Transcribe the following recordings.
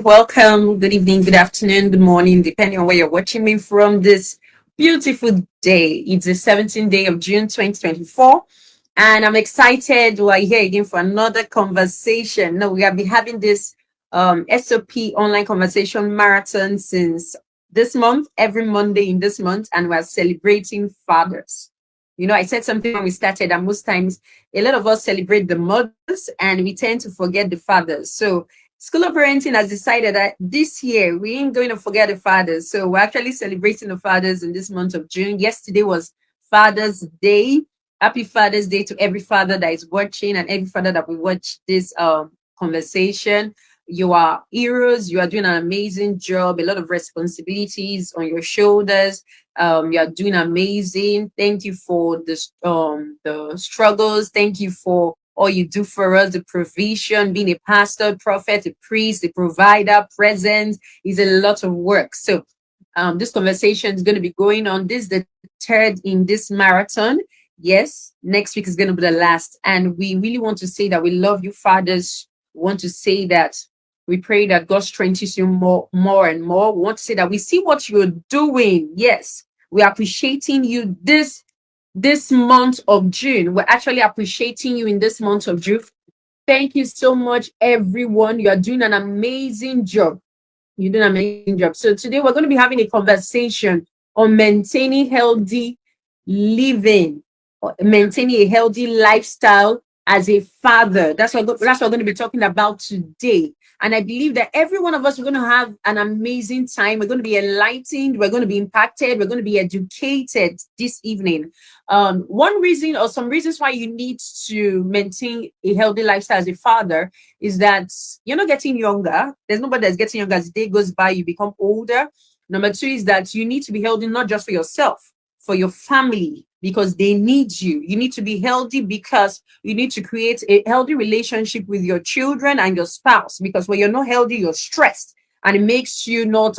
Welcome. Good evening, good afternoon, good morning, depending on where you're watching me from this beautiful day. It's the 17th day of June 2024. And I'm excited. We're here again for another conversation. No, we have been having this SOP online conversation marathon since this month, every Monday in this month, and we're celebrating fathers. I said something when we started, and most times a lot of us celebrate the mothers and we tend to forget the fathers. So School of Parenting has decided that this year we ain't going to forget the fathers. So we're actually celebrating the fathers in this month of June. Yesterday was Father's Day. Happy Father's Day to every father that is watching and every father that will watch this conversation. You are heroes. You are doing an amazing job. A lot of responsibilities on your shoulders. You are doing amazing. Thank you for the struggles. Thank you for all you do for us, the provision, being a pastor, prophet, a priest, a provider, present is a lot of work. So this conversation is going to be going on. This is the third in this marathon. Yes, next week is going to be the last. And we really want to say that we love you, fathers. We want to say that we pray that God strengthens you more and more. We want to say that we see what you're doing. Yes, we're appreciating you this month of June. We're actually appreciating you in this month of June. Thank you so much, everyone. You are doing an amazing job. You're doing an amazing job. So today we're going to be having a conversation on maintaining healthy living, or maintaining a healthy lifestyle as a father. That's what we're going to be talking about today. And I believe that every one of us, we're going to have an amazing time. We're going to be enlightened. We're going to be impacted. We're going to be educated this evening. One reason or some reasons why you need to maintain a healthy lifestyle as a father is that you're not getting younger. There's nobody that's getting younger. As the day goes by, you become older. Number two is that you need to be healthy, not just for yourself, for your family, because they need you. You need to be healthy because you need to create a healthy relationship with your children and your spouse, because when you're not healthy, you're stressed and it makes you not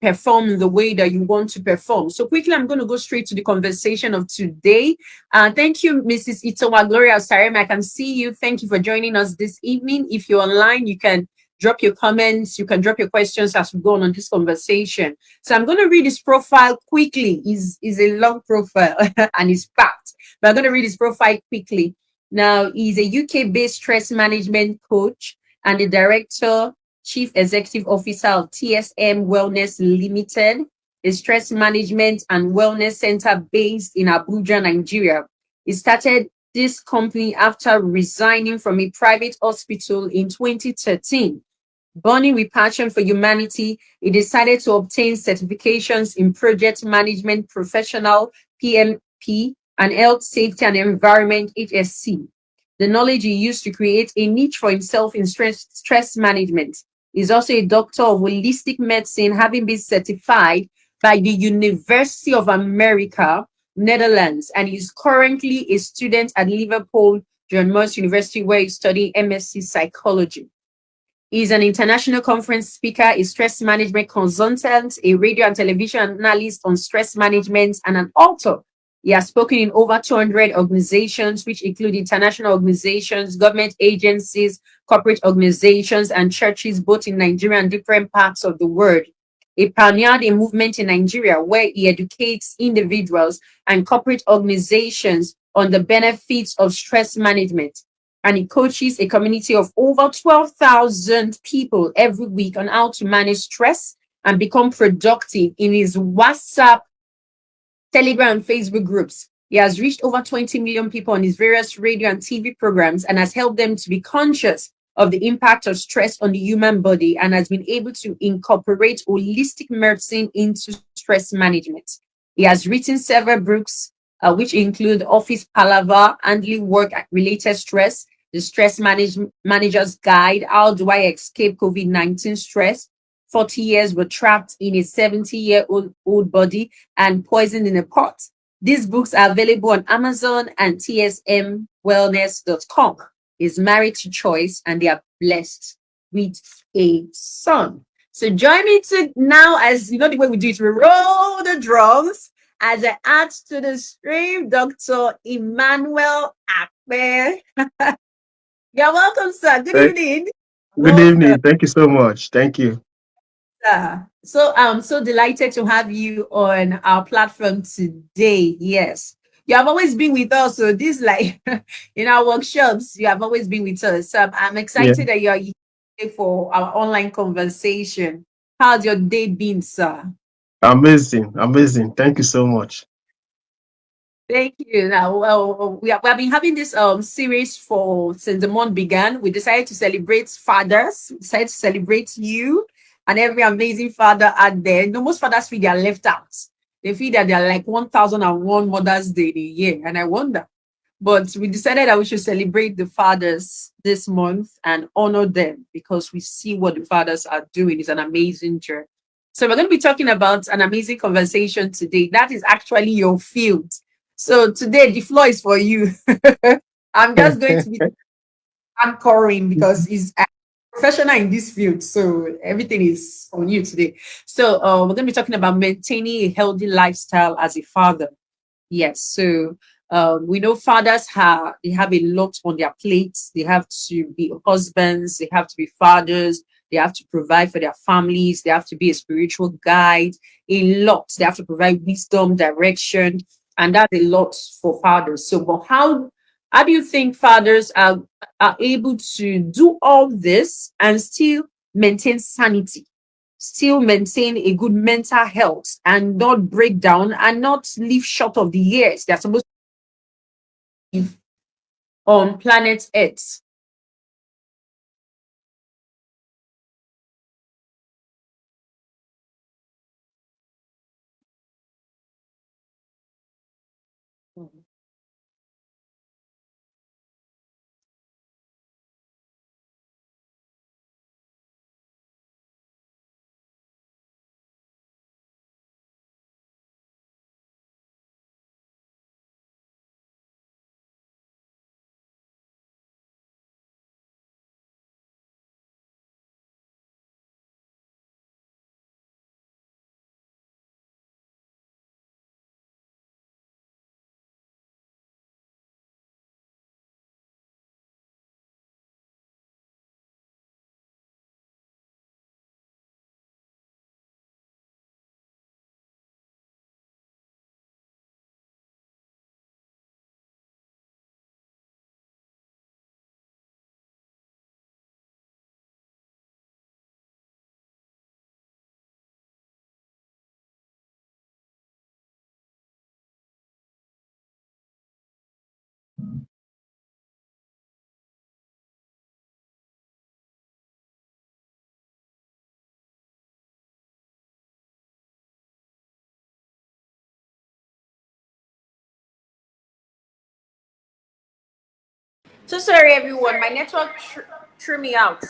perform the way that you want to perform. So quickly, I'm going to go straight to the conversation of today. Thank you, Mrs. Itowa Gloria Sarem. I can see you. Thank you for joining us this evening. If you're online, you can drop your comments. You can drop your questions as we go on this conversation. So I'm going to read his profile quickly. Is a long profile and it's packed. But I'm going to read his profile quickly. Now, he's a UK-based stress management coach and the director, chief executive officer of TSM Wellness Limited, a stress management and wellness center based in Abuja, Nigeria. He started this company after resigning from a private hospital in 2013. Burning with passion for humanity, he decided to obtain certifications in project management professional, PMP, and health safety and environment, HSC. The knowledge he used to create a niche for himself in stress management. He's also a doctor of holistic medicine, having been certified by the University of America, Netherlands, and he's currently a student at Liverpool John Moores University, where he's studying MSc psychology. He's an international conference speaker, a stress management consultant, a radio and television analyst on stress management, and an author. He has spoken in over 200 organizations, which include international organizations, government agencies, corporate organizations, and churches, both in Nigeria and different parts of the world. He pioneered a movement in Nigeria where he educates individuals and corporate organizations on the benefits of stress management. And he coaches a community of over 12,000 people every week on how to manage stress and become productive in his WhatsApp, Telegram, and Facebook groups. He has reached over 20 million people on his various radio and TV programs and has helped them to be conscious of the impact of stress on the human body and has been able to incorporate holistic medicine into stress management. He has written several books, which include Office Palaver, Handling Work-Related Stress, The Stress Manager's Guide, How Do I Escape COVID-19 Stress, 40 years were trapped in a 70-year-old body and poisoned in a pot. These books are available on Amazon and tsmwellness.com. He's married to Choice and they are blessed with a son. So join me now, as you know the way we do it, we roll the drums as I add to the stream, Dr. Emmanuel Akpe. You're welcome, sir. Good evening. Good Welcome. evening. Thank you so much. Thank you. So I'm so delighted to have you on our platform today. Yes. You have always been with us. So this like in our workshops, you have always been with us. So I'm Yeah. excited that you're here for our online conversation. How's your day been, sir? Amazing. Amazing. Thank you so much. Thank you. Now, we have been having this series for since the month began. We decided to celebrate fathers. We decided to celebrate you and every amazing father out there. No, most fathers feel they are left out. They feel that they are like 1001 Mother's Day in a year, and I wonder. But we decided that we should celebrate the fathers this month and honor them because we see what the fathers are doing. It's an amazing journey. So we're going to be talking about an amazing conversation today. That is actually your field. So today the floor is for you. I'm just going to be anchoring because he's a professional in this field. So everything is on you today. So we're going to be talking about maintaining a healthy lifestyle as a father. Yes. So we know fathers have a lot on their plates. They have to be husbands. They have to be fathers. They have to provide for their families. They have to be a spiritual guide. A lot. They have to provide wisdom, direction, and that's a lot for fathers. So, but how do you think fathers are able to do all this and still maintain sanity? Still maintain a good mental health and not break down and not live short of the years they're supposed to live on planet Earth. So sorry, everyone. My network threw me out.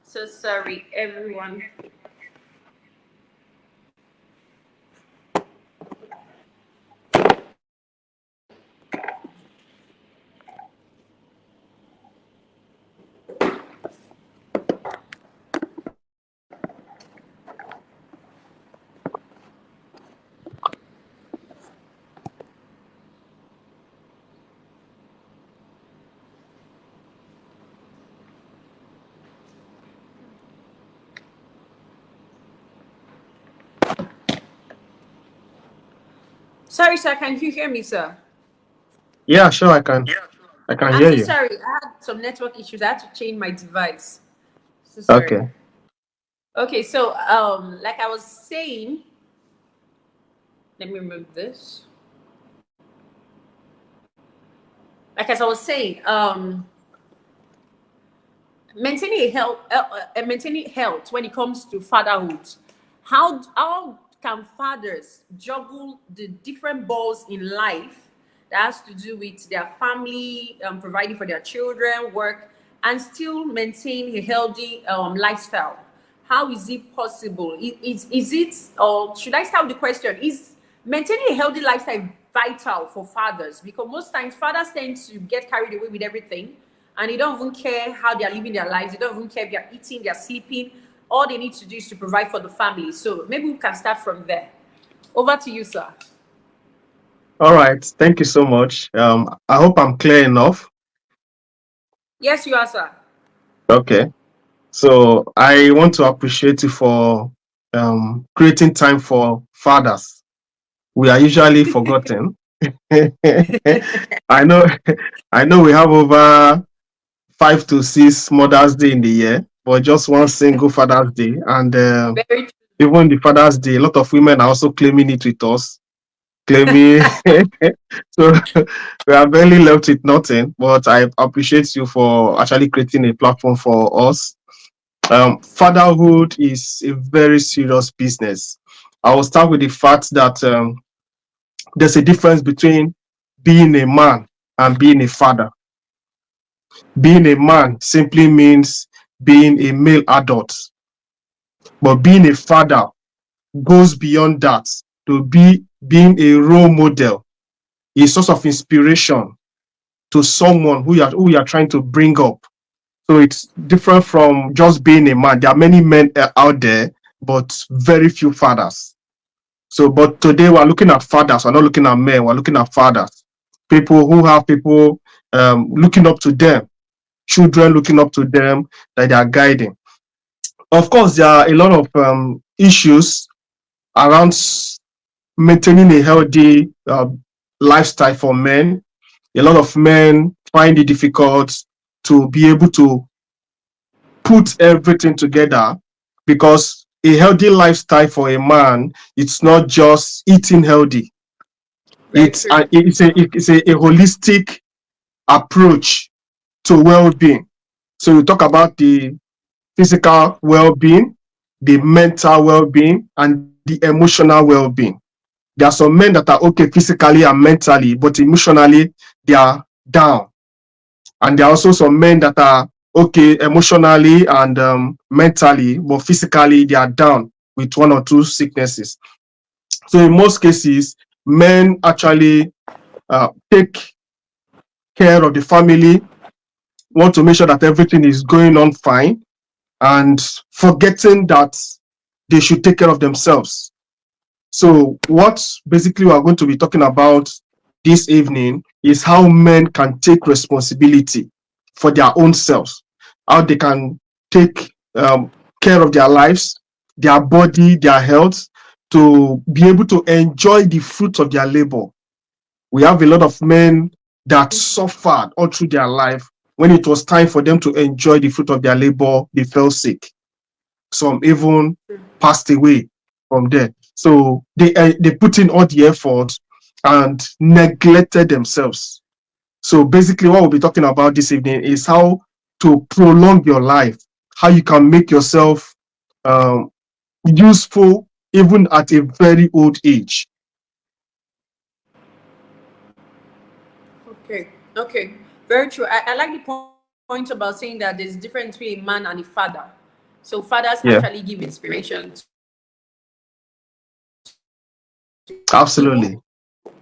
So sorry, everyone. Sorry, sir. Can you hear me, sir? Yeah, sure. I can I'm hear so you. sorry. I had some network issues. I had to change my device. So sorry. Okay. Okay, so like I was saying, let me remove this. Like as I was saying, maintaining health when it comes to fatherhood. How can fathers juggle the different balls in life that has to do with their family, providing for their children, work, and still maintain a healthy lifestyle? How is it possible? Is it, or should I start with the question? Is maintaining a healthy lifestyle vital for fathers? Because most times fathers tend to get carried away with everything and they don't even care how they are living their lives. They don't even care if they're eating, they're sleeping. All they need to do is to provide for the family. So maybe we can start from there. Over to you, sir. All right. Thank you so much. I hope I'm clear enough. Yes, you are, sir. Okay. So I want to appreciate you for creating time for fathers. We are usually forgotten. I know I know we have over 5 to 6 Mother's Day in the year, but just one single Father's Day. And Very even the Father's Day, a lot of women are also claiming it with us, claiming. So we are barely left with nothing. But I appreciate you for actually creating a platform for us. Fatherhood is a very serious business. I will start with the fact that there's a difference between being a man and being a father. Being a man simply means being a male adult, but being a father goes beyond that to be being a role model, a source of inspiration to someone who you are trying to bring up. So it's different from just being a man. There are many men out there, but very few fathers. So, but today we're looking at fathers. We're not looking at men. We're looking at fathers. People who have people looking up to them, children looking up to them that they are guiding. Of course, there are a lot of issues around maintaining a healthy lifestyle for men. A lot of men find it difficult to be able to put everything together because a healthy lifestyle for a man, it's not just eating healthy. very true. It's a holistic approach to well-being. So we talk about the physical well-being, the mental well-being, and the emotional well-being. There are some men that are okay physically and mentally, but emotionally they are down. And there are also some men that are okay emotionally and mentally, but physically they are down with one or two sicknesses. So in most cases, men actually take care of the family, want to make sure that everything is going on fine, and forgetting that they should take care of themselves. So, what basically we are going to be talking about this evening is how men can take responsibility for their own selves, how they can take care of their lives, their body, their health, to be able to enjoy the fruit of their labor. We have a lot of men that suffered all through their life. When it was time for them to enjoy the fruit of their labor, they fell sick. Some even passed away from there. So they put in all the effort and neglected themselves. So basically, what we'll be talking about this evening is how to prolong your life, how you can make yourself um, useful even at a very old age. Okay, okay, very true. I like the point about saying that there's difference between a man and a father. So fathers actually give Yeah, inspiration to people, absolutely.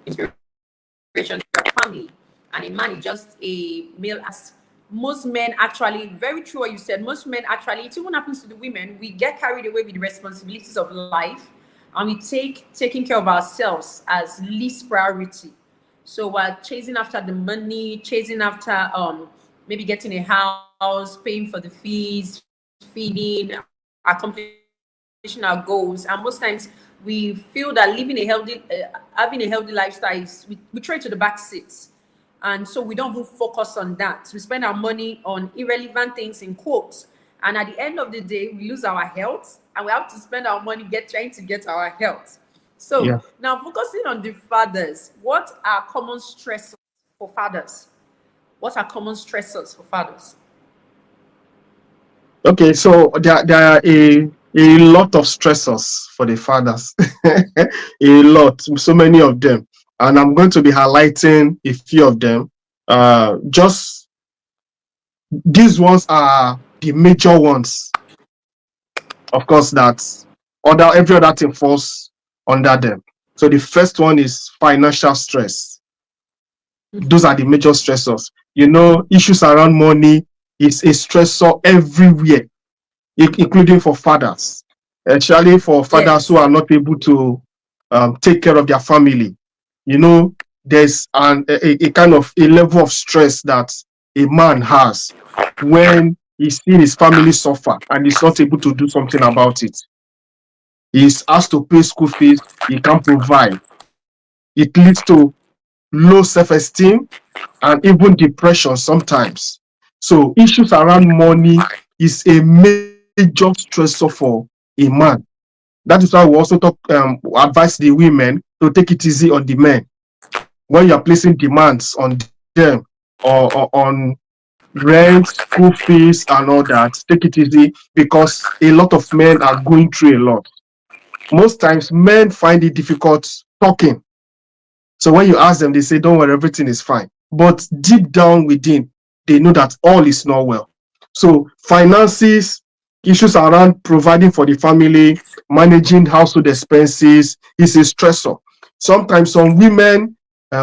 inspiration to your family, and a man is just a male as most men actually, very true what you said, most men actually, it even happens to the women, we get carried away with the responsibilities of life and we take taking care of ourselves as least priority. So we're chasing after the money, chasing after maybe getting a house, paying for the fees, feeding, accomplishing our goals. And most times we feel that having a healthy lifestyle is we throw it to the back seats. And so we don't even focus on that. We spend our money on irrelevant things in quotes. And at the end of the day, we lose our health and we have to spend our money trying to get our health. So now Yeah. focusing on the fathers, what are common stressors for fathers? What are common stressors for fathers? Okay, so there are a lot of stressors for the fathers, a lot, so many of them, and I'm going to be highlighting a few of them. Just these ones are the major ones, of course. That other every other thing falls under them. So the first one is financial stress. Those are the major stressors. Issues around money is a stressor everywhere, including for fathers, especially for fathers Yes. who are not able to take care of their family. There's a kind of a level of stress that a man has when he's seen his family suffer and he's not able to do something about it. He's asked to pay school fees, he can't provide. It leads to low self-esteem and even depression sometimes. So issues around money is a major stressor for a man. That is why we also advise the women to take it easy on the men when you are placing demands on them, or on rent, school fees, and all that. Take it easy because a lot of men are going through a lot. Most times, men find it difficult talking. So when you ask them, they say, "Don't worry, everything is fine." But deep down within, they know that all is not well. So finances, issues around providing for the family, managing household expenses is a stressor. Sometimes some women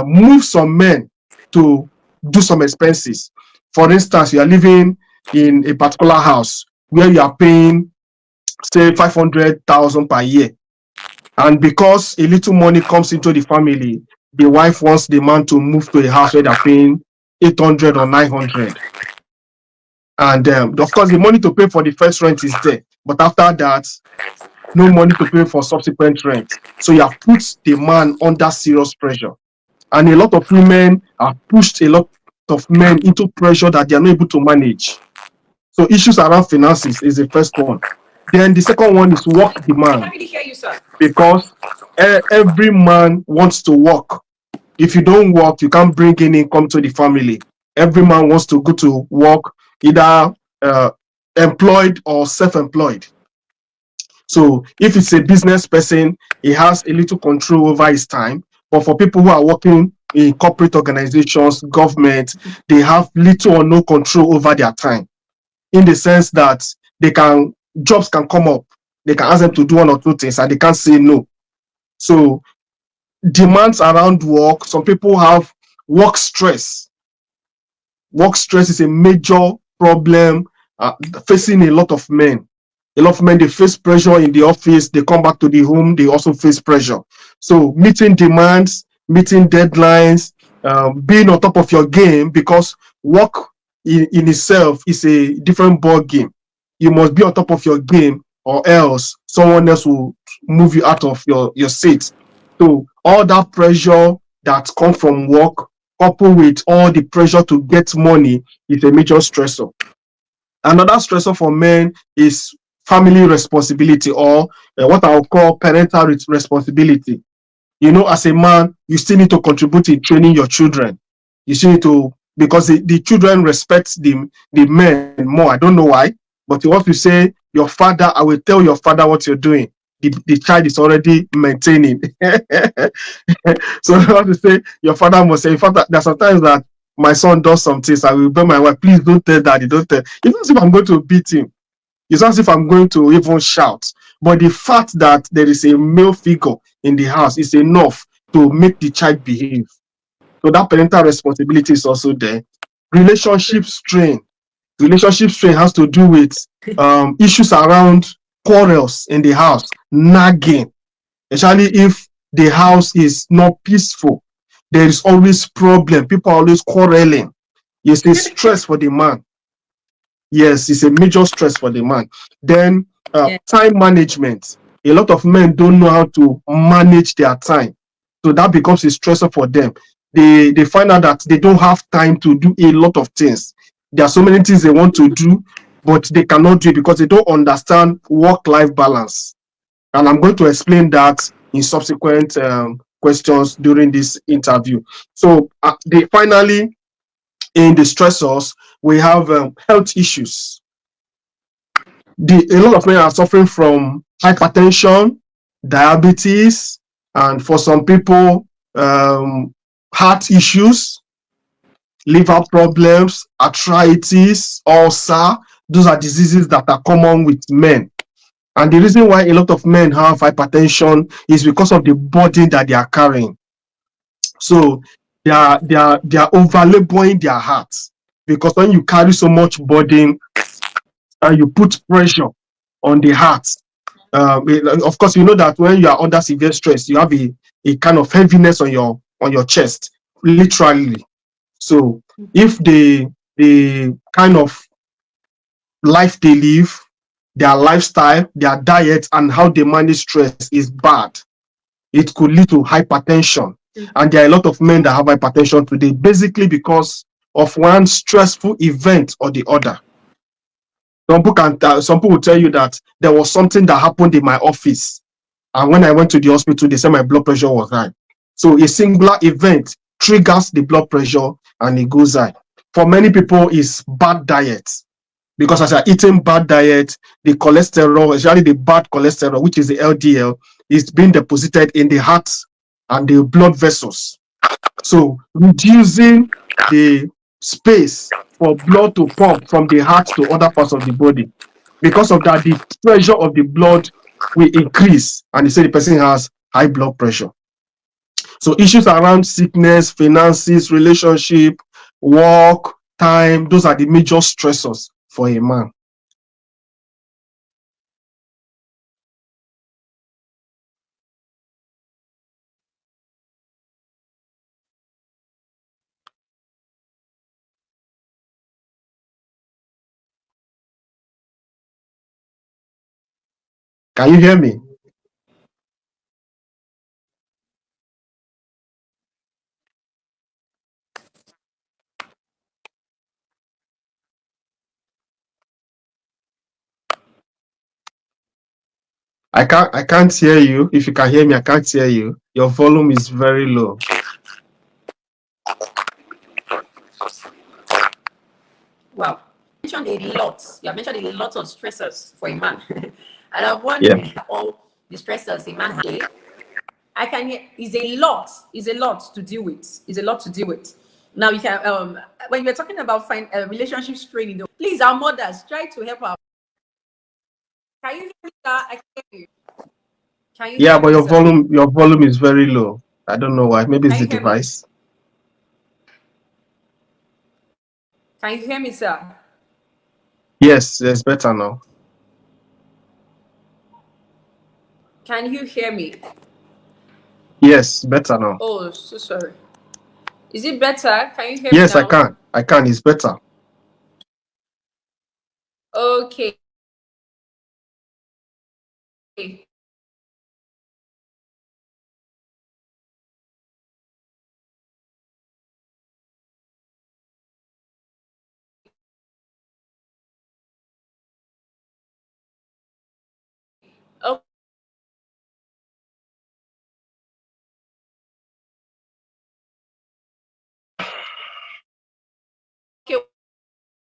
move some men to do some expenses. For instance, you are living in a particular house where you are paying, say, 500,000 per year. And because a little money comes into the family, the wife wants the man to move to a house where they're paying 800 or 900. And of course, the money to pay for the first rent is there. But after that, no money to pay for subsequent rent. So you have put the man under serious pressure. And a lot of women have pushed a lot of men into pressure that they are not able to manage. So issues around finances is the first one. Then the second one is work demand, because every man wants to work. If you don't work, you can't bring in income to the family. Every man wants to go to work, either employed or self-employed. So if it's a business person, he has a little control over his time. But for people who are working in corporate organizations, government, they have little or no control over their time, in the sense that jobs can come up. They can ask them to do one or two things and they can't say no. So demands around work, some people have work stress. Work stress is a major problem facing a lot of men. A lot of men, they face pressure in the office, they come back to the home, they also face pressure. So meeting demands, meeting deadlines, being on top of your game, because work in itself is a different ball game. You must be on top of your game, or else someone else will move you out of your seat. So all that pressure that comes from work, coupled with all the pressure to get money, is a major stressor. Another stressor for men is family responsibility, or what I'll call parental responsibility. As a man, you still need to contribute in training your children. You still need to, because the children respect the men more. I don't know why, but you want to say, your father, I will tell your father what you're doing. The child is already maintaining. So I want to say, your father must say. In fact, there's sometimes that my son does some things, I will tell my wife, please don't tell daddy, don't tell. It's not as if I'm going to beat him. It's not as if I'm going to even shout. But the fact that there is a male figure in the house is enough to make the child behave. So that parental responsibility is also there. Relationship strain. Relationship strain has to do with issues around quarrels in the house, nagging, especially if the house is not peaceful. There is always problem. People are always quarreling. It's a stress for the man. Yes, it's a major stress for the man. Then time management. A lot of men don't know how to manage their time. So that becomes a stressor for them. They find out that they don't have time to do a lot of things. There are so many things they want to do, but they cannot do it because they don't understand work-life balance. And I'm going to explain that in subsequent questions during this interview. So finally, in the stressors, we have health issues. A lot of men are suffering from hypertension, diabetes, and for some people, heart issues, liver problems, arthritis, ulcer. Those are diseases that are common with men. And the reason why a lot of men have hypertension is because of the burden that they are carrying. So they are overlaboring their hearts, because when you carry so much burden and you put pressure on the heart, of course, you know that when you are under severe stress, you have a kind of heaviness on your chest, literally. So if the kind of life they live, their lifestyle, their diet, and how they manage stress is bad. It could lead to hypertension. And there are a lot of men that have hypertension today, basically because of one stressful event or the other. Some people will tell you that there was something that happened in my office, and when I went to the hospital, they said my blood pressure was high. So a singular event triggers the blood pressure and it goes high. For many people, it's bad diet, because as you're eating bad diet, the cholesterol, especially the bad cholesterol, which is the LDL, is being deposited in the heart and the blood vessels. So reducing the space for blood to pump from the heart to other parts of the body. Because of that, the pressure of the blood will increase, and they say the person has high blood pressure. So issues around sickness, finances, relationship, work, time, those are the major stressors for a man. Can you hear me? I can't hear you. If you can hear me, I can't hear you. Your volume is very low. Wow. You mentioned a lot. You have mentioned a lot of stressors for a man. And I'm Yeah. wondering all the stressors a man has. I can hear is a lot. Is a lot to deal with. Is a lot to deal with. Now you can when you're talking about relationship training, please our mothers try to help our. Can you hear me, sir? I can hear you. Can you Yeah, hear but me, your sir? volume is very low. I don't know why. Maybe it's Can the you hear me? device. Can you hear me, sir? Yes, it's better now. Can you hear me? Yes, better now. Oh, so sorry. Is it better? Can you hear me Yes, I now? can. I can. It's better. Okay. Okay.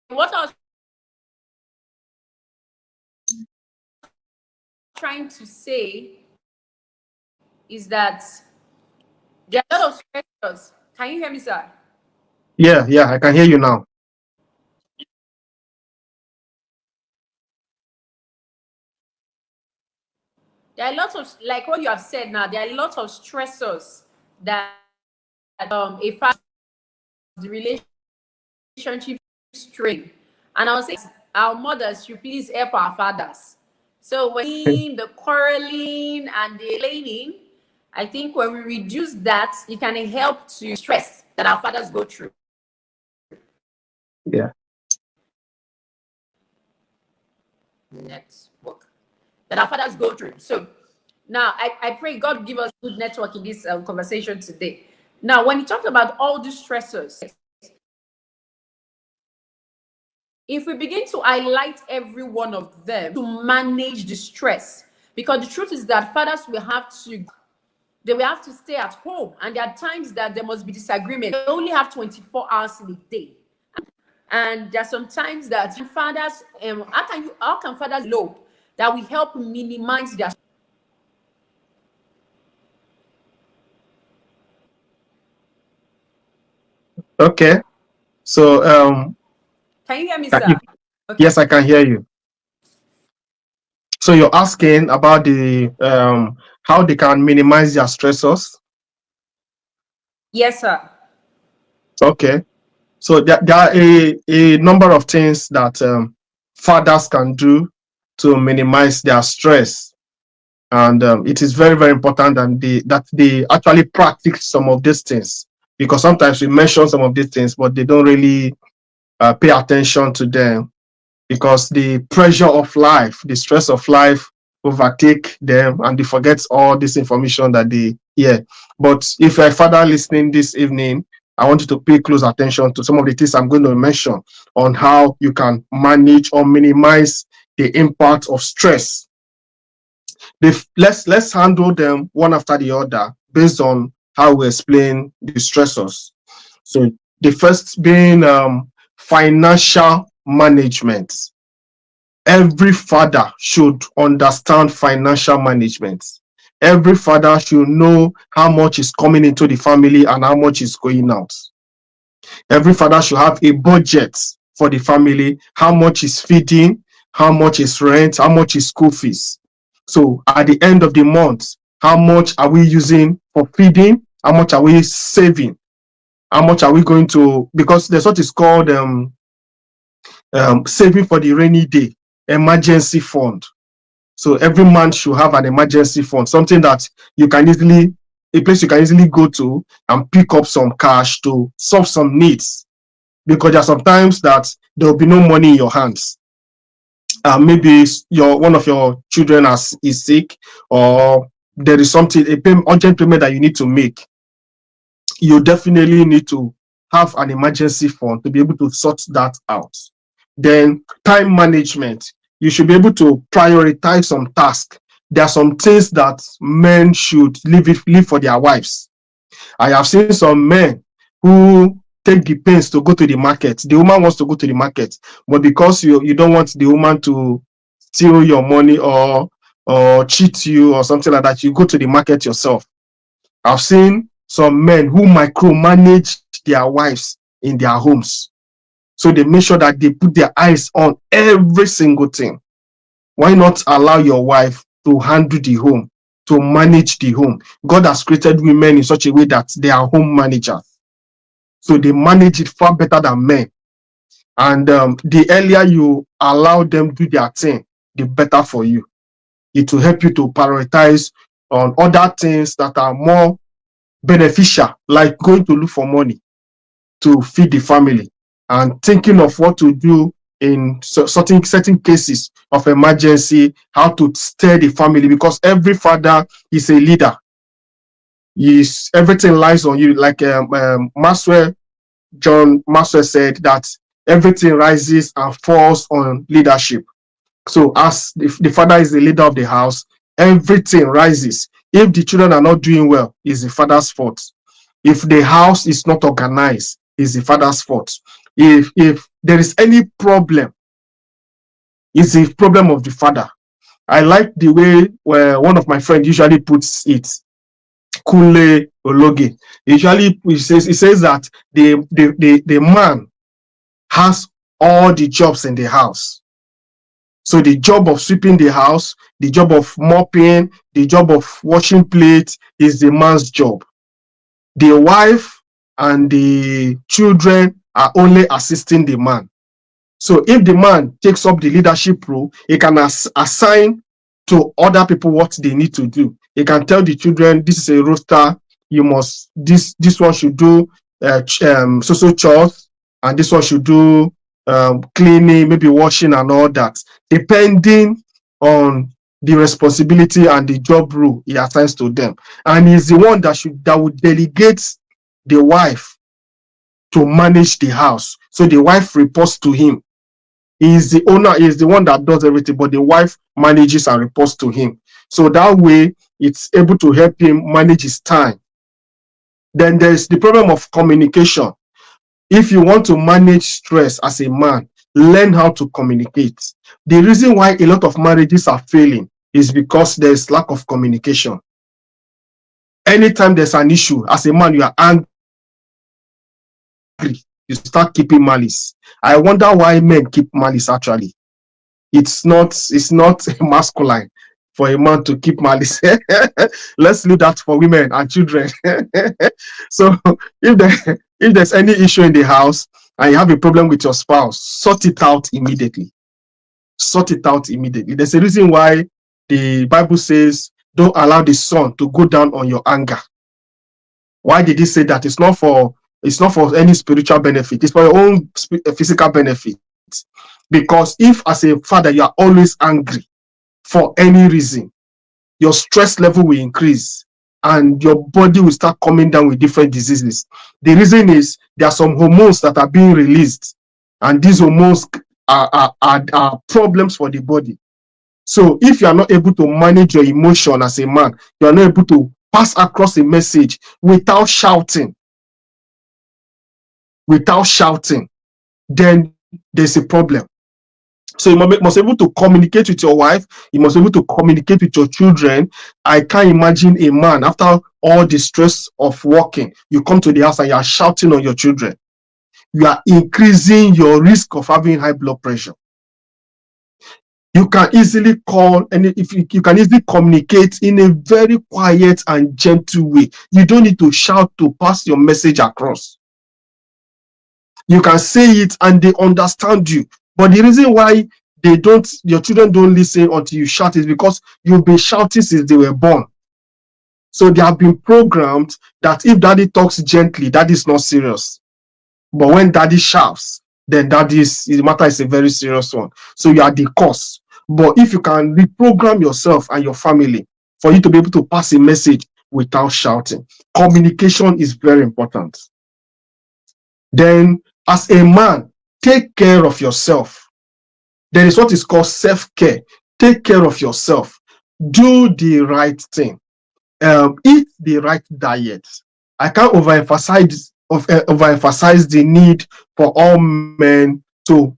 What I was trying to say is that there are a lot of stressors. Can you hear me, sir? Yeah, I can hear you now. There are lots of, like what you have said now, there are lots of stressors that a father, the relationship strain. And I was saying, our mothers should please help our fathers. So when the quarreling and the complaining, I think when we reduce that, it can help to stress that our fathers go through. Yeah. Network that our fathers go through. So now I pray God give us good network in this conversation today. Now, when you talk about all these stressors, if we begin to highlight every one of them to manage the stress, because the truth is that fathers will have to they will have to stay at home, and there are times that there must be disagreement. They only have 24 hours in a day, and there are some times that fathers how can fathers know that will help minimize their. Okay. So Can you hear me, can you, sir? Okay. yes, I can hear you. So you're asking about the how they can minimize their stressors. Yes, sir. Okay. So there are a number of things that fathers can do to minimize their stress, and it is very, very important that they actually practice some of these things, because sometimes we mention some of these things, but they don't really pay attention to them. because the pressure of life, the stress of life overtake them and they forget all this information that they hear. But if you're a father listening this evening, I want you to pay close attention to some of the things I'm going to mention on how you can manage or minimize the impact of stress. Let's handle them one after the other based on how we explain the stressors. So the first being financial management. Every father should understand financial management. Every father should know how much is coming into the family and how much is going out. Every father should have a budget for the family, how much is feeding, how much is rent, how much is school fees. So at the end of the month, how much are we using for feeding? How much are we saving? How much are we going to, because there's what is called saving for the rainy day, emergency fund. So every man should have an emergency fund, something that you can easily, a place you can easily go to and pick up some cash to solve some needs. Because there are sometimes that there will be no money in your hands. Maybe one of your children is sick, or there is something, urgent payment that you need to make. You definitely need to have an emergency fund to be able to sort that out. Then time management. You should be able to prioritize some tasks. There are some things that men should leave for their wives. I have seen some men who take the pains to go to the market. The woman wants to go to the market, but because you don't want the woman to steal your money or cheat you or something like that, you go to the market yourself. I've seen some men who micromanage their wives in their homes. So they make sure that they put their eyes on every single thing. Why not allow your wife to handle the home, to manage the home? God has created women in such a way that they are home managers. So they manage it far better than men. And the earlier you allow them do their thing, the better for you. It will help you to prioritize on other things that are more beneficial, like going to look for money to feed the family and thinking of what to do in certain cases of emergency, how to steer the family, because every father is a leader. Everything lies on you. Like John Maxwell said that everything rises and falls on leadership. So as the father is the leader of the house, everything rises. If the children are not doing well, it's the father's fault. If the house is not organized, it's the father's fault. If there is any problem, it's the problem of the father. I like the way one of my friends usually puts it. Kule Ologe. Usually he says that the man has all the jobs in the house. So the job of sweeping the house, the job of mopping, the job of washing plates is the man's job. The wife and the children are only assisting the man. So if the man takes up the leadership role, he can assign to other people what they need to do. He can tell the children, this is a roster, you must, this one should do social chores, and this one should do cleaning, maybe washing and all that, depending on the responsibility and the job role he assigns to them. And he's the one that would delegate the wife to manage the house. So the wife reports to him. He is the owner, he is the one that does everything, but the wife manages and reports to him. So that way, it's able to help him manage his time. Then there's the problem of communication. If you want to manage stress as a man, learn how to communicate. The reason why a lot of marriages are failing is because there's lack of communication. Anytime there's an issue, as a man, you are angry, you start keeping malice. I wonder why men keep malice actually. It's not masculine for a man to keep malice. Let's leave that for women and children. So if there's any issue in the house and you have a problem with your spouse, sort it out immediately. Sort it out immediately. There's a reason why the Bible says, don't allow the sun to go down on your anger. Why did he say that? It's not for any spiritual benefit. It's for your own physical benefit. Because if as a father you are always angry for any reason, your stress level will increase and your body will start coming down with different diseases. The reason is there are some hormones that are being released, and these hormones are problems for the body. So if you are not able to manage your emotion as a man, you are not able to pass across a message without shouting, then there's a problem. So you must be able to communicate with your wife. You must be able to communicate with your children. I can't imagine a man, after all the stress of working, you come to the house and you are shouting on your children. You are increasing your risk of having high blood pressure. You can easily you can easily communicate in a very quiet and gentle way. You don't need to shout to pass your message across. You can say it and they understand you. But the reason why your children don't listen until you shout is because you've been shouting since they were born. So they have been programmed that if daddy talks gently, that is not serious. But when daddy shouts, then the matter is a very serious one. So you are the cause. But if you can reprogram yourself and your family for you to be able to pass a message without shouting, communication is very important. Then, as a man, take care of yourself. There is what is called self-care. Take care of yourself. Do the right thing. Eat the right diet. I can't overemphasize the need for all men to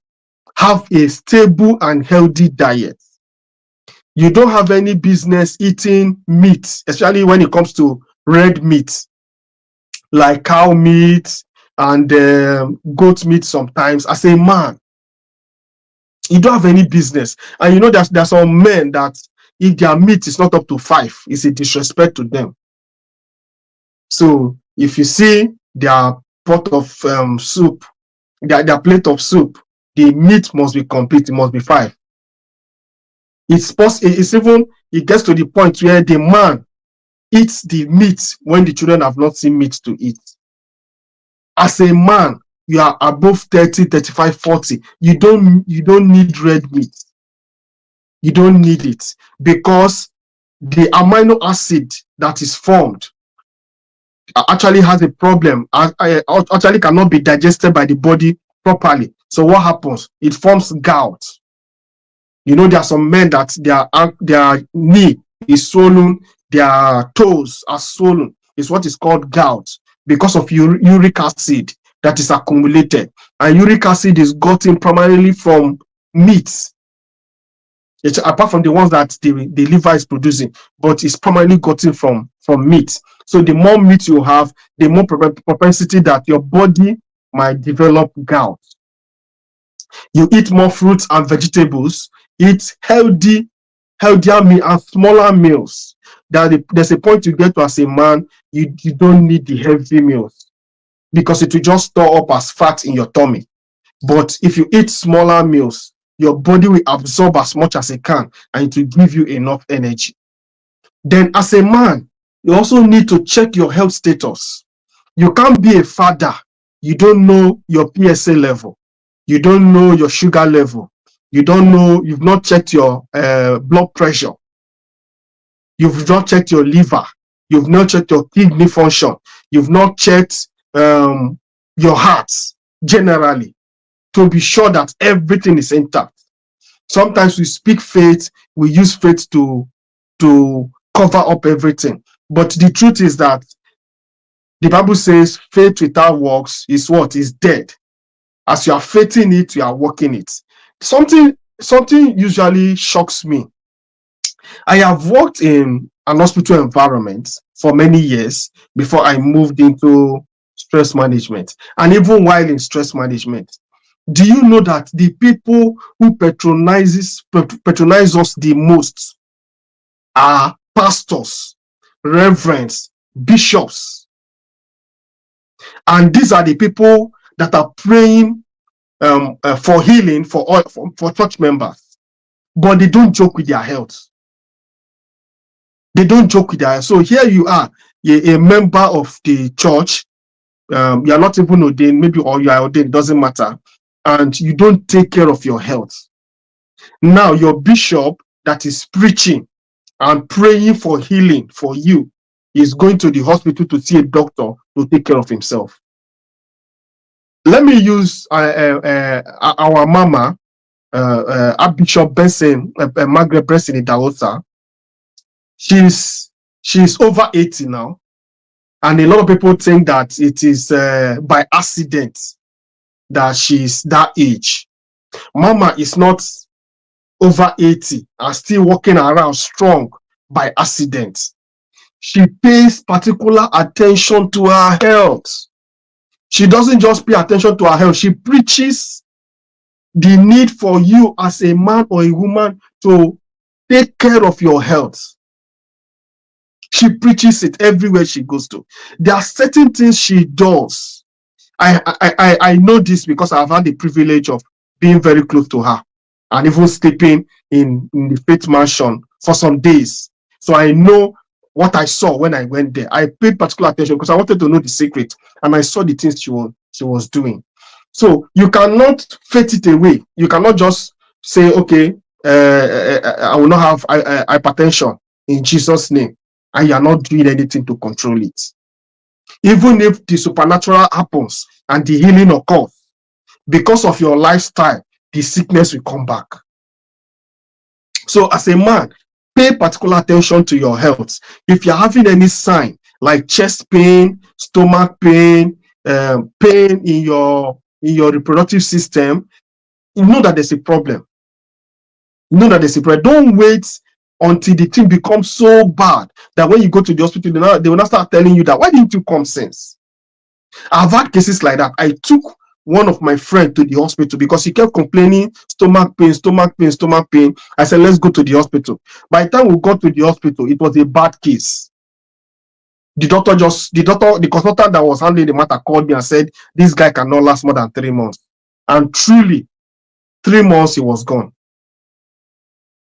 have a stable and healthy diet. You don't have any business eating meat, especially when it comes to red meat, like cow meat and goat meat sometimes. As a man, you don't have any business. And you know there's some men that if their meat is not up to 5, it's a disrespect to them. So if you see their pot of soup, their plate of soup, the meat must be complete. It must be 5. It gets to the point where the man eats the meat when the children have not seen meat to eat. As a man, you are above 30, 35, 40. You don't need red meat. You don't need it, because the amino acid that is formed actually has a problem. Actually cannot be digested by the body properly. So what happens? It forms gout. You know, there are some men that their knee is swollen, their toes are swollen. It's what is called gout because of uric acid that is accumulated. And uric acid is gotten primarily from meat. It's apart from the ones that the liver is producing, but it's primarily gotten from meat. So the more meat you have, the more propensity that your body might develop gout. You eat more fruits and vegetables, eat healthier meal and smaller meals. There's a point you get to as a man, you don't need the heavy meals because it will just store up as fat in your tummy. But if you eat smaller meals, your body will absorb as much as it can and it will give you enough energy. Then as a man, you also need to check your health status. You can't be a father. You don't know your PSA level. You don't know your sugar level. You've not checked your blood pressure. You've not checked your liver. You've not checked your kidney function. You've not checked your heart generally to be sure that everything is intact. Sometimes we speak faith, we use faith to cover up everything. But the truth is that the Bible says faith without works is what? Is dead. As you are faithing it, you are working it. Something usually shocks me. I have worked in an hospital environment for many years before I moved into stress management. And even while in stress management, do you know that the people who patronize us the most are pastors, reverends, bishops? And these are the people that are praying for healing for church members, but they don't joke with their health. They don't joke with their health. So here you are, a member of the church. You are not even ordained, maybe, or you are ordained, doesn't matter. and you don't take care of your health. Now, your bishop that is preaching and praying for healing for you is going to the hospital to see a doctor to take care of himself. Let me use our mama, Archbishop Benson, Margaret Benson in Daosa. She's over 80 now, and a lot of people think that it is by accident that she's that age. Mama is not over 80 and still walking around strong by accident. She pays particular attention to her health. She doesn't just pay attention to her health, she preaches the need for you as a man or a woman to take care of your health. She preaches it everywhere she goes to. There are certain things she does. I know this because I've had the privilege of being very close to her and even sleeping in the faith mansion for some days. So I know what I saw when I went there. I paid particular attention because I wanted to know the secret, and I saw the things she was doing. So you cannot faith it away. You cannot just say, okay, I will not have hypertension in Jesus' name, and you are not doing anything to control it. Even if the supernatural happens and the healing occurs, because of your lifestyle, the sickness will come back. So as a man, pay particular attention to your health. If you're having any sign like chest pain, stomach pain, pain in your reproductive system, you know that there's a problem. You know that there's a problem. Don't wait until the thing becomes so bad that when you go to the hospital, they will not start telling you that, why didn't you come since? I've had cases like that. I took one of my friends to the hospital because he kept complaining, stomach pain, stomach pain, stomach pain. I said, let's go to the hospital. By the time we got to the hospital, it was a bad case. The consultant that was handling the matter called me and said, this guy cannot last more than 3 months. And truly, 3 months, he was gone.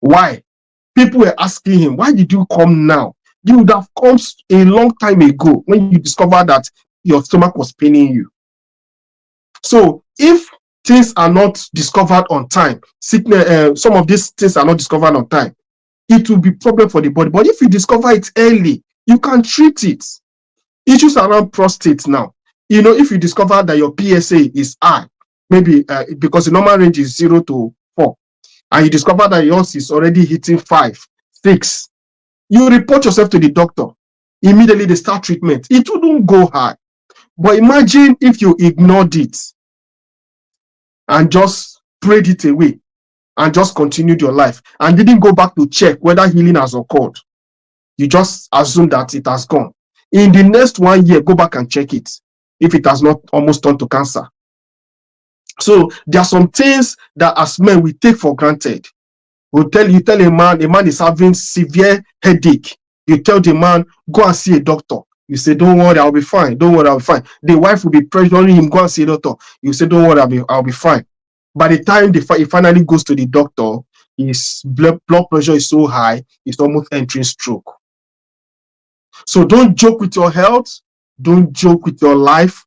Why? People were asking him, why did you come now? You would have come a long time ago when you discovered that your stomach was paining you. So if things are not discovered on time, sickness, some of these things are not discovered on time, it will be problem for the body. But if you discover it early, you can treat it. Issues around prostate now, if you discover that your PSA is high, maybe because the normal range is 0 to 4, and you discover that yours is already hitting 5, 6, you report yourself to the doctor. Immediately they start treatment. It wouldn't go high. But imagine if you ignored it and just prayed it away and just continued your life and didn't go back to check whether healing has occurred. You just assume that it has gone. In the next 1 year, go back and check it if it has not almost turned to cancer. So there are some things that as men we take for granted. You tell a man is having severe headache. You tell the man, go and see a doctor. You say, don't worry, I'll be fine. Don't worry, I'll be fine. The wife will be pressuring him, go and see a doctor. You say, don't worry, I'll be fine. By the time he finally goes to the doctor, his blood pressure is so high, it's almost entering stroke. So don't joke with your health. Don't joke with your life.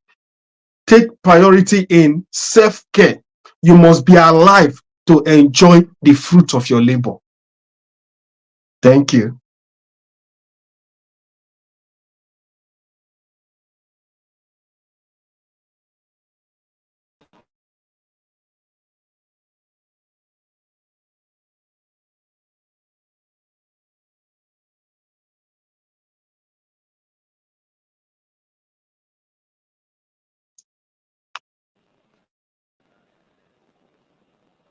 Take priority in self-care. You must be alive to enjoy the fruit of your labor. Thank you.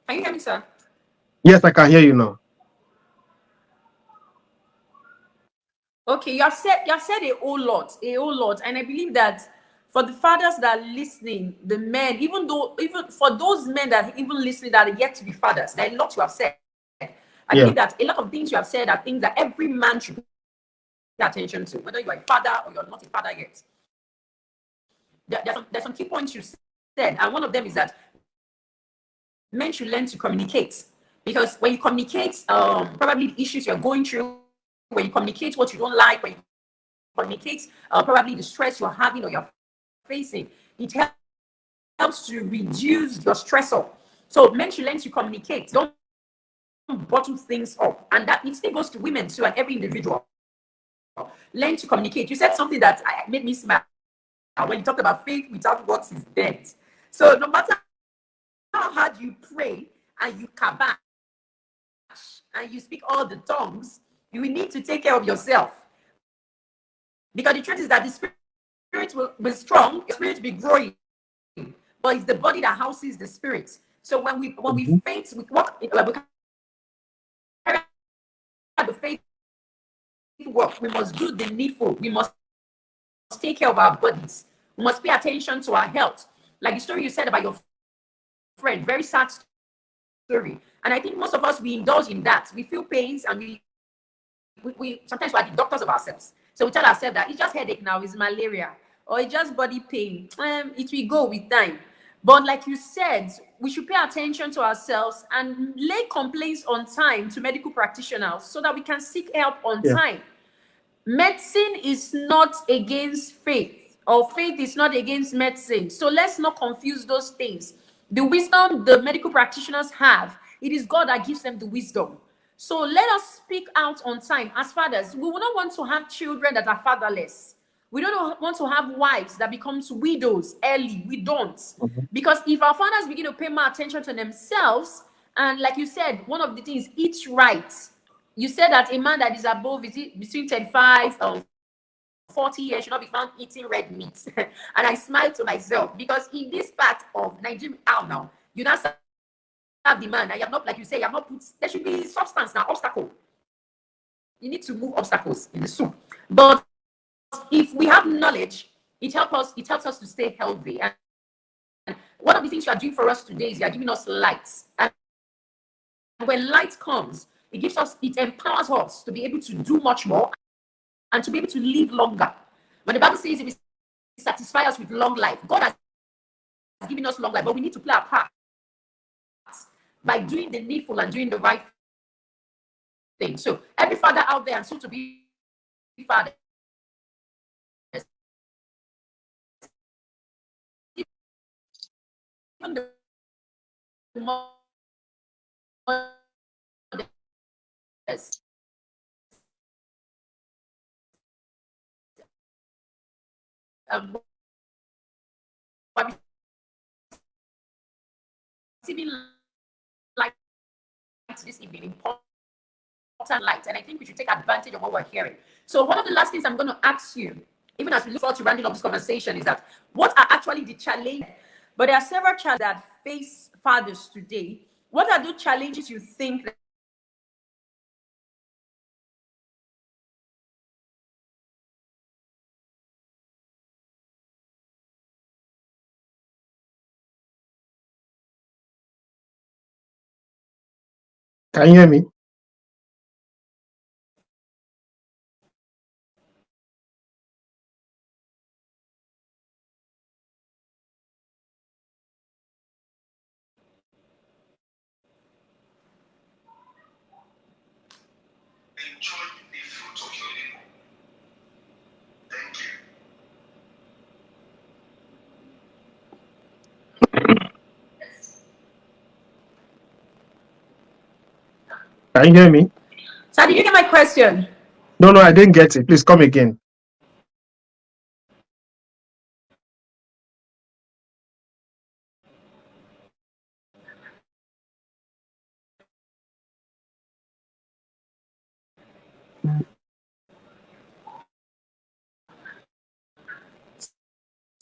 Can you hear me, sir? Yes, I can hear you now. Okay, you have said a whole lot, and I believe that for the fathers that are listening, the men, even for those men that are even listening that are yet to be fathers, there are a lot you have said. I Yeah. believe that a lot of things you have said are things that every man should pay attention to, whether you are a father or you're not a father yet. There's some key points you said, and one of them is that men should learn to communicate, because when you communicate, probably the issues you're going through, when you communicate what you don't like, when you communicate probably the stress you're having or you're facing, it helps to reduce your stressor. So men should learn to communicate. Don't bottle things up. And that it still goes to women too and every individual. Learn to communicate. You said something that made me smile when you talked about faith without works is dead. So no matter how hard you pray and you kabash and you speak all the tongues, you will need to take care of yourself. Because the truth is that the spirit will be strong, the spirit will be growing, but it's the body that houses the spirit. So when we Mhm. faint, we carry out the faith work. We must do the needful. We must take care of our bodies. We must pay attention to our health. Like the story you said about your friend, very sad story. And I think most of us we indulge in that. We feel pains and we sometimes we're the doctors of ourselves. So we tell ourselves that it's just headache now, it's malaria, or it's just body pain. It will go with time. But like you said, we should pay attention to ourselves and lay complaints on time to medical practitioners so that we can seek help on Yeah. time. Medicine is not against faith, or faith is not against medicine. So let's not confuse those things. The wisdom the medical practitioners have, it is God that gives them the wisdom. So let us speak out on time. As fathers, we will not want to have children that are fatherless. We don't want to have wives that becomes widows early. We don't. Mhm. Because if our fathers begin to pay more attention to themselves, and like you said, one of the things, eat right. You said that a man that is above, is it between 35 and 40 years, should not be found eating red meat. And I smiled to myself because in this part of Nigeria, now, you now serve the man, and you have not, like you say, you have not put, there should be substance now, obstacle. You need to move obstacles in the soup. But if we have knowledge, it helps us to stay healthy. And one of the things you are doing for us today is you are giving us light. And when light comes, it empowers us to be able to do much more and to be able to live longer. When the Bible says it will satisfy us with long life, God has given us long life, but we need to play our part by doing the needful and doing the right thing. So every father out there and soon to be father, even the mothers, um, receiving light this evening, important light, and I think we should take advantage of what we're hearing. So one of the last things I'm going to ask you, even as we look forward to rounding up this conversation, is that what are actually the challenges? But there are several challenges that face fathers today. What are the challenges you think? Can you hear me? Enjoy the fruit of your labor. Thank you. Can you hear me? So did you get my question? No, I didn't get it. Please come again.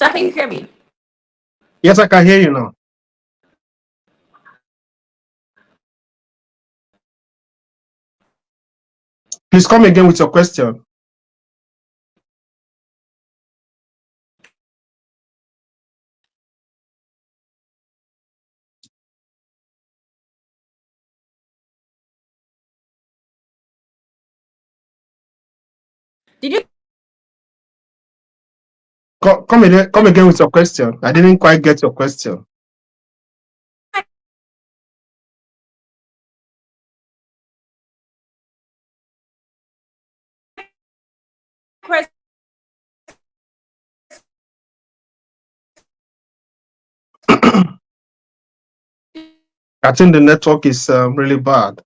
So can you hear me? Yes, I can hear you now. Please come again with your question. Did you Come again with your question. I didn't quite get your question. question? I think the network is really bad.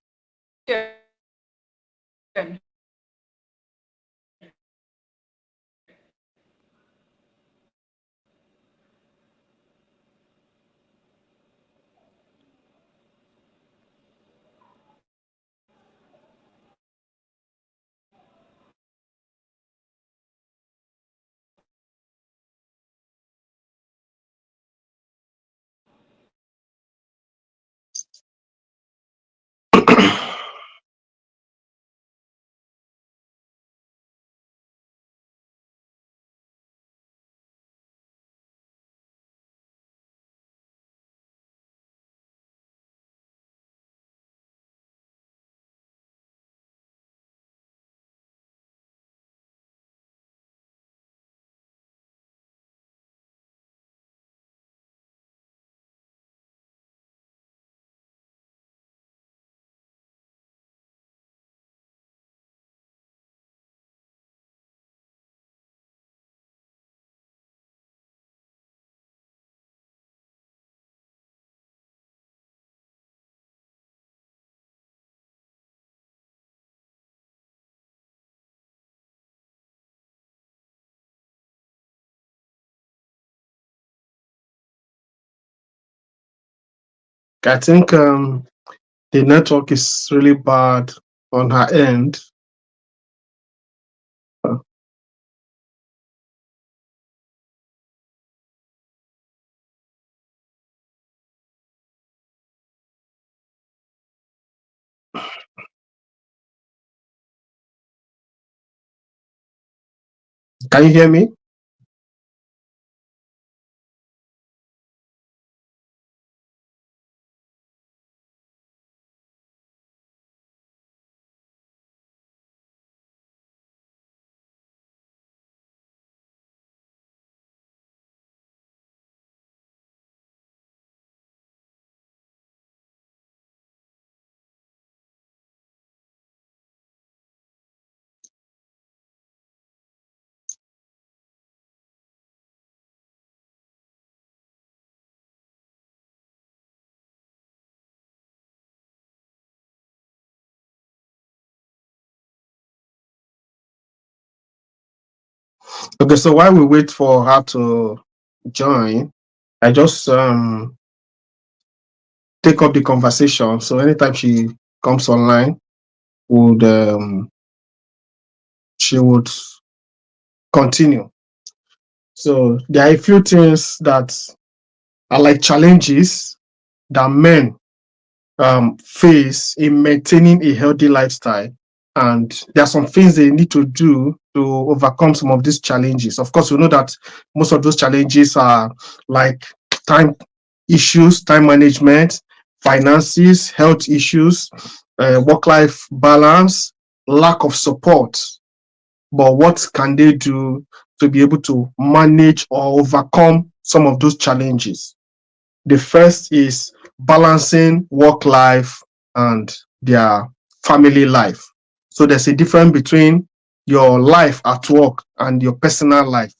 I think the network is really bad on her end. Uh, Can you hear me? Okay, so while we wait for her to join, I just take up the conversation. So anytime she comes online, would she would continue. So there are a few things that are like challenges that men face in maintaining a healthy lifestyle. And there are some things they need to do to overcome some of these challenges. Of course, we know that most of those challenges are like time issues, time management, finances, health issues, work life balance, lack of support. But what can they do to be able to manage or overcome some of those challenges? The first is balancing work life and their family life. So there's a difference between your life at work and your personal life,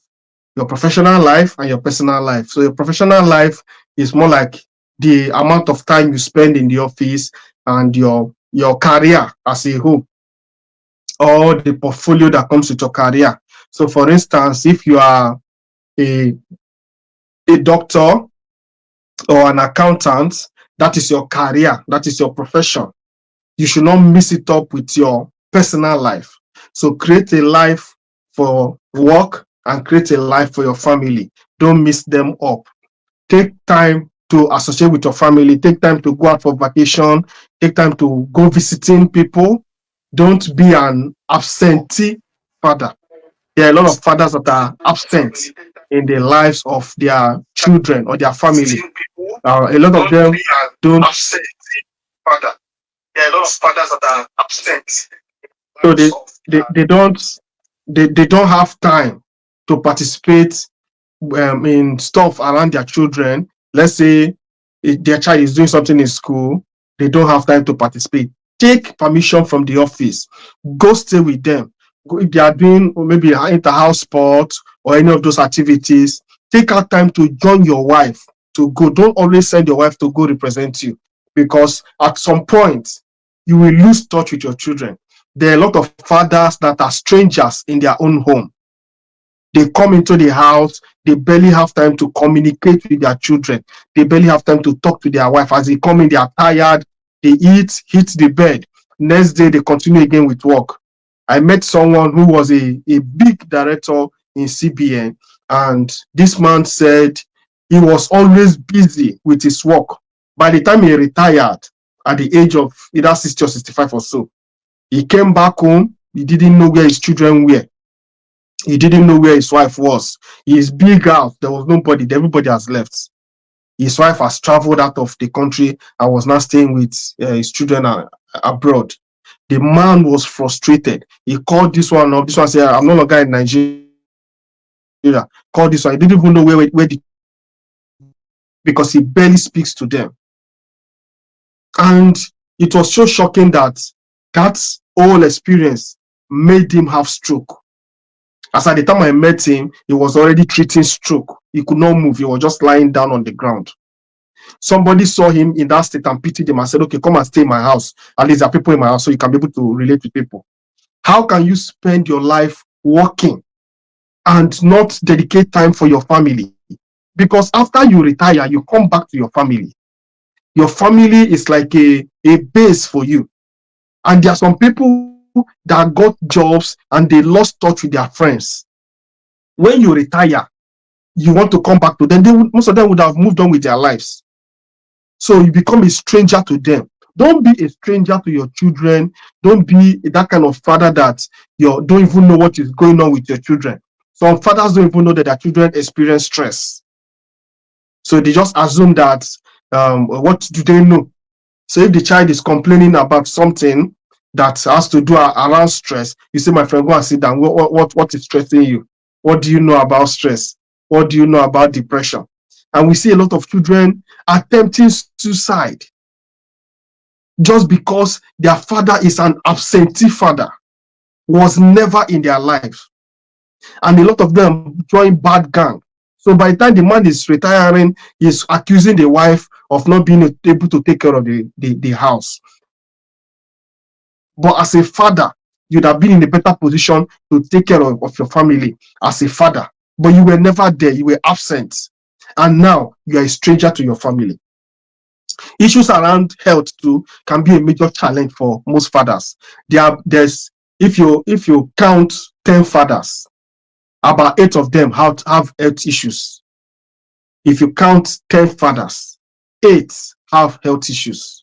your professional life and your personal life. So your professional life is more like the amount of time you spend in the office and your career as a whole, or the portfolio that comes with your career. So for instance, if you are a, a doctor or an accountant, that is your career, that is your profession. You should not mix it up with your personal life. So create a life for work and create a life for your family. Don't mix them up. Take time to associate with your family. Take time to go out for vacation. Take time to go visiting people. Don't be an absentee father. There are a lot of fathers that are absent in the lives of their children or their family. A lot of them don't. Father. There are a lot of fathers that are absent. So they don't have time to participate in stuff around their children. Let's say their child is doing something in school, they don't have time to participate. Take permission from the office. Go stay with them. If they are doing maybe inter-house sports or any of those activities, take out time to join your wife to go. Don't always send your wife to go represent you. because at some point you will lose touch with your children. There are a lot of fathers that are strangers in their own home. They come into the house, they barely have time to communicate with their children. They barely have time to talk to their wife. As they come in, they are tired, they eat, hit the bed. Next day, they continue again with work. I met someone who was a big director in CBN, and this man said he was always busy with his work. By the time he retired at the age of either 60 or 65 or so, he came back home, he didn't know where his children were. He didn't know where his wife was. His big house, there was nobody, everybody has left. His wife has traveled out of the country and was now staying with his children abroad. The man was frustrated. He called this one up. This one said, I'm no longer in Nigeria. Called this one. He didn't even know where the, because he barely speaks to them. And it was so shocking that whole experience made him have stroke. As at the time I met him, he was already treating stroke. He could not move. He was just lying down on the ground. Somebody saw him in that state and pitied him and said, okay, come and stay in my house. At least there are people in my house so you can be able to relate with people. How can you spend your life working and not dedicate time for your family? Because after you retire, you come back to your family. Your family is like a base for you. And there are some people that got jobs and they lost touch with their friends. When you retire, you want to come back to them. Most of them would have moved on with their lives. So you become a stranger to them. Don't be a stranger to your children. Don't be that kind of father that you don't even know what is going on with your children. Some fathers don't even know that their children experience stress. So they just assume that, what do they know? So if the child is complaining about something that has to do around stress, you say, my friend, go and sit down. What is stressing you? What do you know about stress? What do you know about depression? And we see a lot of children attempting suicide just because their father is an absentee father, was never in their life. And a lot of them join bad gang. So by the time the man is retiring, he's accusing the wife of not being able to take care of the house. But as a father, you'd have been in a better position to take care of your family as a father. But you were never there. You were absent. And now you are a stranger to your family. Issues around health too can be a major challenge for most fathers. There's if you count 10 fathers, about 8 of them have health issues. If you count 10 fathers, 8 have health issues.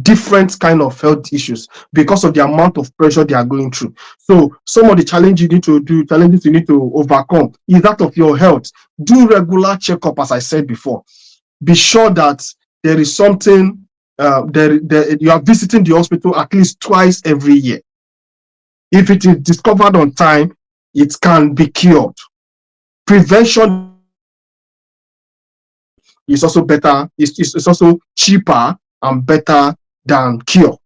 Different kind of health issues because of the amount of pressure they are going through. So some of the challenges you need to overcome is that of your health. Do regular checkup, as I said before. Be sure that there is something you are visiting the hospital at least twice every year. If it is discovered on time, it can be cured. Prevention is also better. It's also cheaper and better than cure.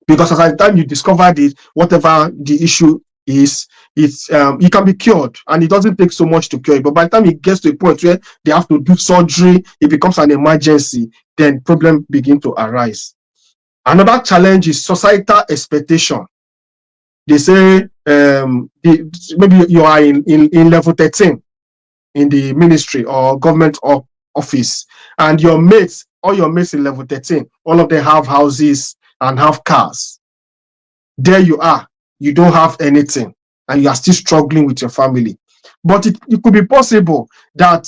Because at the time you discover this, whatever the issue is, it can be cured and it doesn't take so much to cure it. But by the time it gets to a point where they have to do surgery, it becomes an emergency, then problems begin to arise. Another challenge is societal expectation. They say maybe you are in level 13 in the ministry or government office, and all your mates in level 13, all of them have houses and have cars. There you are, you don't have anything, and you are still struggling with your family. But it could be possible that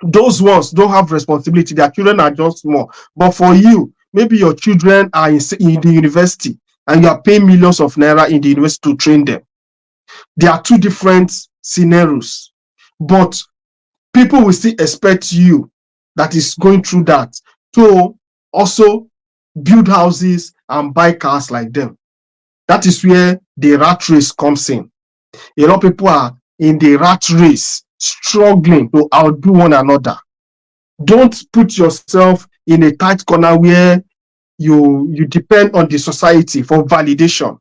those ones don't have responsibility, their children are just small. But for you, maybe your children are in the university, and you are paying millions of naira in the university to train them. There are two different scenarios, but people will still expect you that is going through that to also build houses and buy cars like them. That is where the rat race comes in. A lot of people are in the rat race, struggling to outdo one another. Don't put yourself in a tight corner where you depend on the society for validation.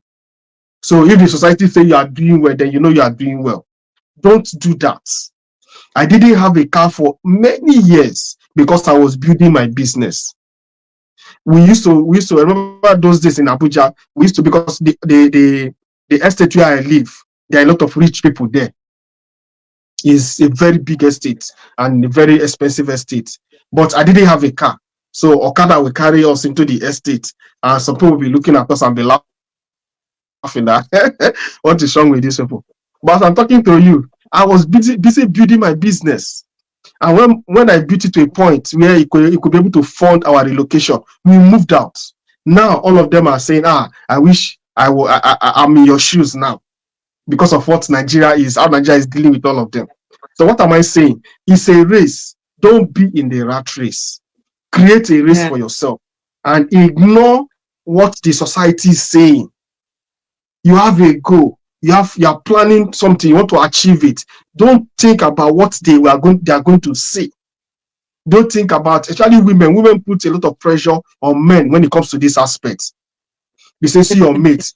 So if the society say you are doing well, then you know you are doing well. Don't do that. I didn't have a car for many years. because I was building my business. We used to remember those days in Abuja. We used to, because the estate where I live, there are a lot of rich people there. Is a very big estate and a very expensive estate. But I didn't have a car. So Okada will carry us into the estate. And some people will be looking at us and be laughing that what is wrong with these people? But as I'm talking to you, I was busy building my business. And when I built it to a point where it could be able to fund our relocation, we moved out. Now all of them are saying, I wish I'm in your shoes now, because of what Nigeria is, how Nigeria is dealing with all of them. So what am I saying? It's a race. Don't be in the rat race. Create a race Yeah. for yourself and ignore what the society is saying. You have a goal. You are planning something. You want to achieve it. Don't think about what they are going to say. Don't think about, especially women. Women put a lot of pressure on men when it comes to this aspect. You say, see your mates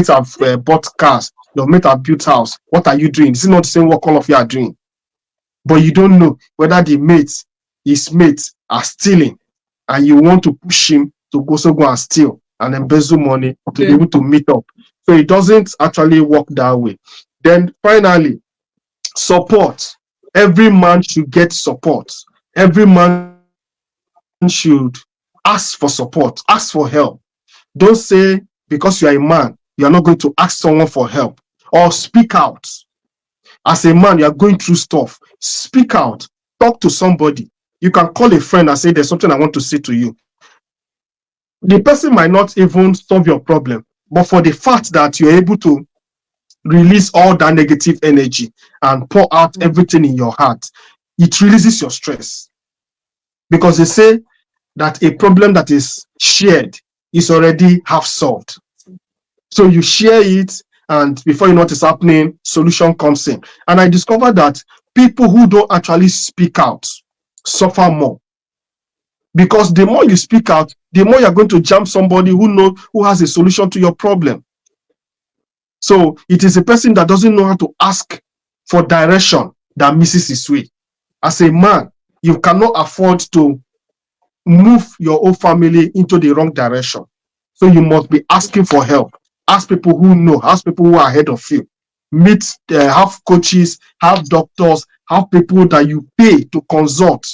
have bought cars, your mate have built house. What are you doing? This is not the same work all of you are doing. But you don't know whether his mates are stealing, and you want to push him to go and steal and embezzle money to be Okay. able to meet up. So it doesn't actually work that way. Then finally, support. Every man should get support. Every man should ask for support, ask for help. Don't say because you are a man, you are not going to ask someone for help, or speak out. As a man, you are going through stuff. Speak out, talk to somebody. You can call a friend and say, there's something I want to say to you. The person might not even solve your problem, but for the fact that you're able to release all that negative energy and pour out everything in your heart, it releases your stress. Because they say that a problem that is shared is already half solved. So you share it, and before you know what is happening, solution comes in. And I discovered that people who don't actually speak out suffer more, because the more you speak out, the more you're going to jam somebody who has a solution to your problem. So it is a person that doesn't know how to ask for direction that misses his way. As a man, you cannot afford to move your whole family into the wrong direction. So you must be asking for help. Ask people who know, ask people who are ahead of you. Have coaches, have doctors, have people that you pay to consult.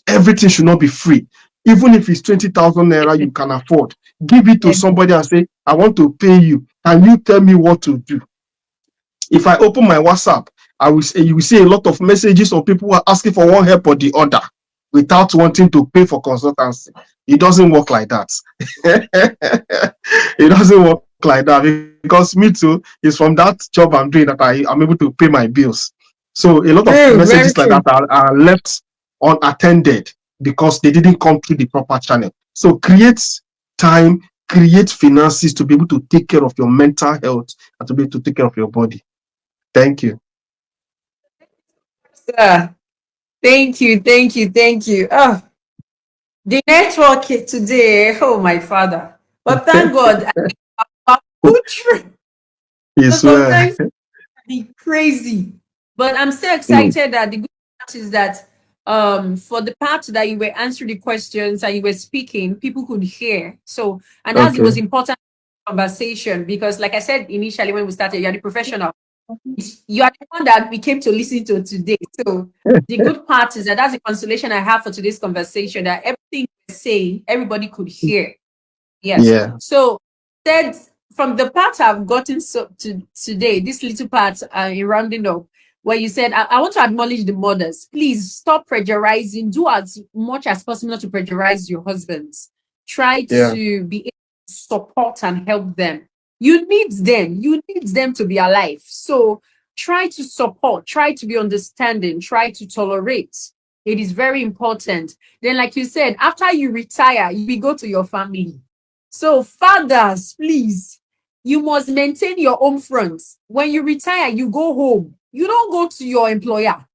Everything should not be free. Even if it's 20,000 naira you can afford, give it to somebody and say, I want to pay you. Can you tell me what to do? If I open my WhatsApp, you will see a lot of messages of people who are asking for one help or the other without wanting to pay for consultancy. It doesn't work like that. It doesn't work like that, because me too, it's from that job I'm doing that I'm able to pay my bills. So a lot of True, messages very like that true. are left unattended because they didn't come through the proper channel. So create time, create finances to be able to take care of your mental health and to be able to take care of your body. Thank you. Yeah. Thank you, thank you, thank you. Oh, the network today, oh my father. But thank God, I put through. So It's well. sometimes be crazy. But I'm still Mm. excited that the good part is that for the part that you were answering the questions and you were speaking, people could hear. So and that's the Okay. most important conversation, because like I said initially when we started, you're the professional. You are the one that we came to listen to today. So the good part is that that's the consolation I have for today's conversation, that everything we're saying, everybody could hear. Yes. Yeah. So that from the part I've gotten to today, this little part in rounding up, where you said, I want to acknowledge the mothers. Please stop pressurizing. Do as much as possible not to pressurize your husbands. Try Yeah. to be able to support and help them. You need them. You need them to be alive. So try to support, try to be understanding, try to tolerate. It is very important. Then, like you said, after you retire, you will go to your family. So, fathers, please, you must maintain your home front. When you retire, you go home. You don't go to your employer.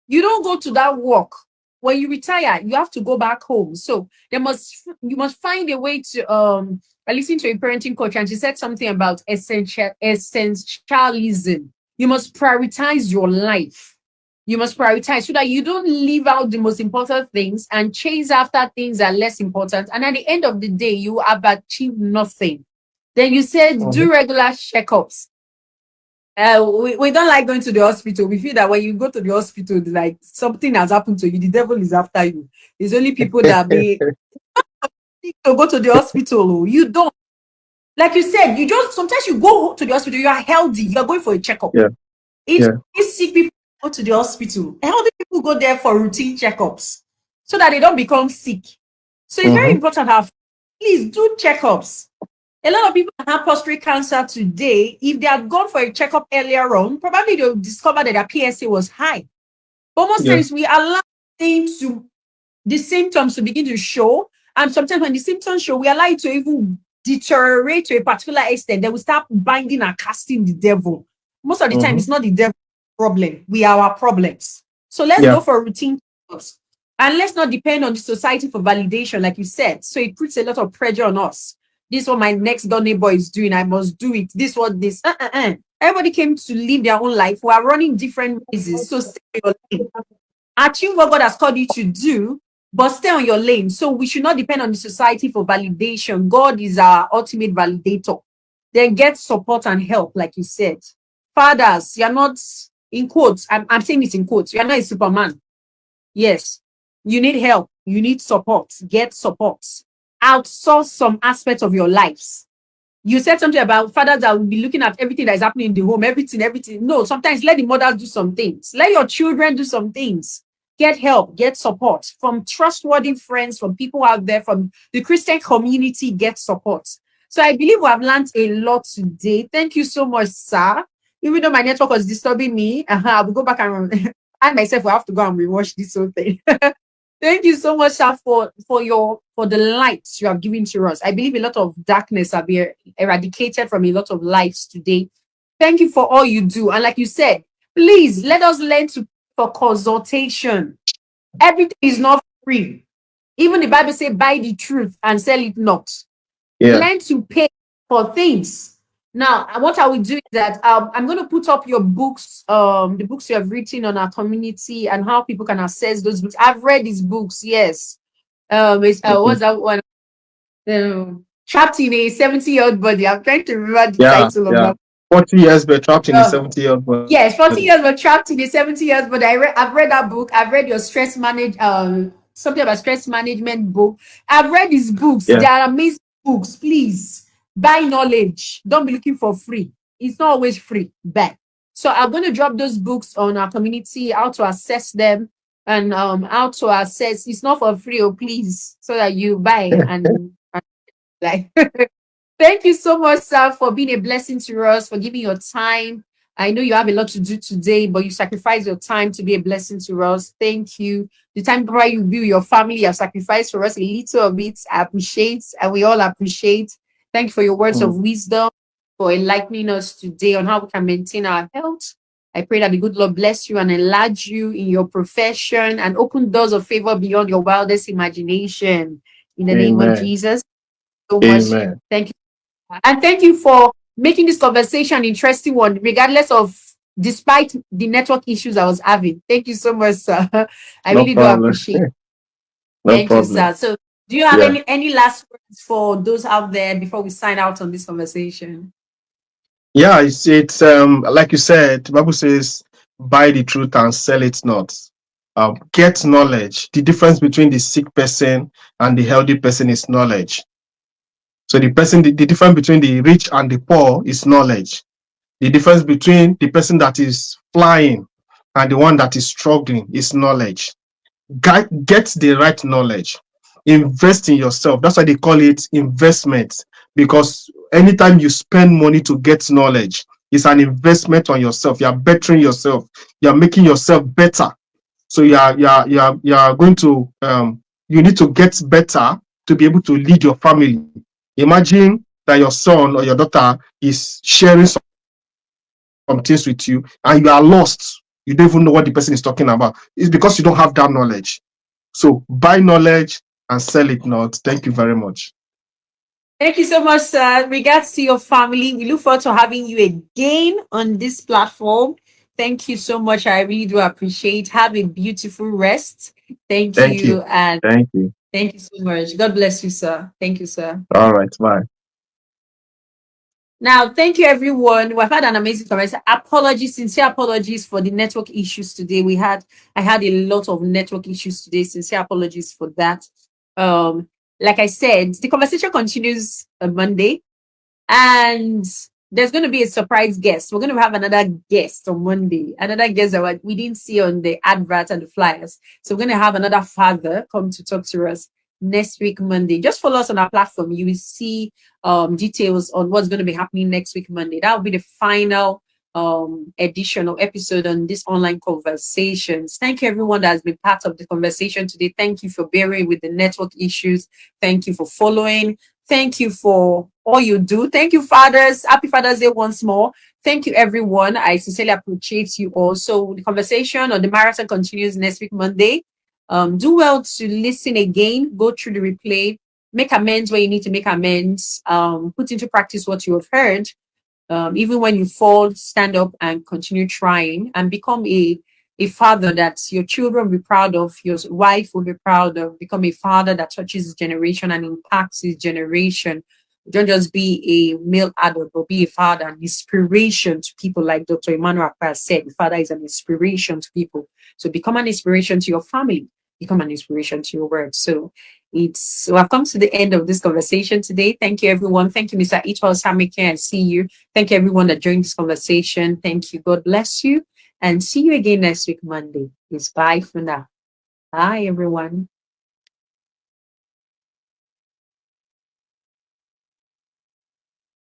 You don't go to that work. When you retire, you have to go back home. So you must find a way to I listened to a parenting coach and she said something about essentialism. You must prioritize your life. You must prioritize so that you don't leave out the most important things and chase after things that are less important. And at the end of the day, you have achieved nothing. Then you said Mhm. do regular checkups. We don't like going to the hospital. We feel that when you go to the hospital, like something has happened to you, the devil is after you. It's only people that be to go to the hospital. You don't. Like you said, you just sometimes you go to the hospital, you are healthy, you're going for a checkup. Yeah, It's yeah. sick people go to the hospital. Healthy people go there for routine checkups so that they don't become sick. So it's very Mm-hmm. important to have, please do checkups. A lot of people have prostate cancer today. If they had gone for a checkup earlier on, probably they'll discover that their PSA was high. But most Yeah. times we allow things to the symptoms to begin to show. And sometimes when the symptoms show, we allow it to even deteriorate to a particular extent. Then we start binding and casting the devil. Most of the time, Mm-hmm. it's not the devil problem. We are our problems. So let's go Yeah. for routine checkups. And let's not depend on the society for validation, like you said. So it puts a lot of pressure on us. This is what my next door neighbor is doing. I must do it. This what this. Everybody came to live their own life. We are running different races. So stay in your lane. Achieve what God has called you to do, but stay on your lane. So we should not depend on the society for validation. God is our ultimate validator. Then get support and help, like you said. Fathers, you're not in quotes. I'm saying it in quotes. You're not a Superman. Yes. You need help. You need support. Get support. Outsource some aspects of your lives. You said something about fathers that will be looking at everything that is happening in the home, everything. No, sometimes let the mothers do some things. Let your children do some things. Get help, get support from trustworthy friends, from people out there, from the Christian community, get support. So I believe we have learned a lot today. Thank you so much, sir. Even though my network was disturbing me, I will go back and I myself will have to go and rewatch this whole thing. Thank you so much, sir, for the lights you have given to us. I believe a lot of darkness have been eradicated from a lot of lives today. Thank you for all you do. And like you said, please let us learn to for consultation. Everything is not free. Even the Bible says, buy the truth and sell it not. Yeah. Learn to pay for things. Now, what I will do is that I'm going to put up your books, the books you have written on our community and how people can access those books. I've read these books, yes. It's, Okay. what's that one? Trapped in a 70-year-old body. I'm trying to remember the Yeah. title of Yeah. that. 40 years, but trapped in a Um, 70-year-old body. Yes, 40 years were trapped in the 70 years, but I've read that book. I've read your something about stress management book. I've read these books. Yeah. They are amazing books. Please buy knowledge. Don't be looking for free. It's not always free. Buy. So I'm going to drop those books on our community, how to access them and how to access. It's not for free, oh please, so that you buy and like thank you so much, sir, for being a blessing to us, for giving your time. I know you have a lot to do today, but you sacrifice your time to be a blessing to us. Thank you. The time before you view your family, you have sacrificed for us a little of it. I appreciate, and we all appreciate. Thank you for your words of Mm. wisdom, for enlightening us today on how we can maintain our health. I pray that the good Lord bless you and enlarge you in your profession and open doors of favor beyond your wildest imagination. In the name of Amen. Jesus, so much. Amen. Thank you. And thank you for making this conversation an interesting one, regardless of despite the network issues I was having. Thank you so much, sir. I No really do problem. appreciate it. No Thank you, problem. sir. So do you have Yeah. any last words for those out there before we sign out on this conversation? Yeah, it's like you said, the Bible says, buy the truth and sell it not. Get knowledge. The difference between the sick person and the healthy person is knowledge. So the difference between the rich and the poor is knowledge. The difference between the person that is flying and the one that is struggling is knowledge. Get the right knowledge. Invest in yourself. That's why they call it investment, because anytime you spend money to get knowledge, it's an investment on yourself. You are bettering yourself. You are making yourself better. So you are going to you need to get better to be able to lead your family. Imagine that your son or your daughter is sharing some things with you and you are lost. You don't even know what the person is talking about. It's because you don't have that knowledge. So buy knowledge and sell it not. Thank you very much. Thank you so much, sir. Regards to your family. We look forward to having you again on this platform. Thank you so much. I really do appreciate. Have a beautiful rest. Thank Thank you. you. And Thank you. thank you so much. God bless you, sir. Thank you, sir. All right. Bye. Now, thank you, everyone. We've had an amazing conversation. Apologies, sincere apologies for the network issues today. I had a lot of network issues today. Sincere apologies for that. Um, like I said, the conversation continues on Monday. And there's going to be a surprise guest. We're going to have another guest on Monday, another guest that we didn't see on the advert and the flyers. So we're going to have another father come to talk to us next week, Monday. Just follow us on our platform. You will see details on what's going to be happening next week, Monday. That will be the final edition or episode on this online conversations. Thank you, everyone that has been part of the conversation today. Thank you for bearing with the network issues. Thank you for following. Thank you for all you do. Thank you, fathers. Happy Father's Day once more. Thank you, everyone. I sincerely appreciate you all. So the conversation or the marathon continues next week, Monday. Do well to listen again, go through the replay, make amends where you need to make amends, put into practice what you have heard. Even when you fall, stand up and continue trying and become a father that your children will be proud of, your wife will be proud of, become a father that touches his generation and impacts his generation. Don't just be a male adult, but be a father, an inspiration to people, like Dr. Emmanuel Akpe said. The father is an inspiration to people. So become an inspiration to your family, become an inspiration to your world. So I've come to the end of this conversation today. Thank you, everyone. Thank you, Mr. Itwal Samike. I see you. Thank you, everyone that joined this conversation. Thank you. God bless you. And see you again next week, Monday. It's bye for now. Bye, everyone.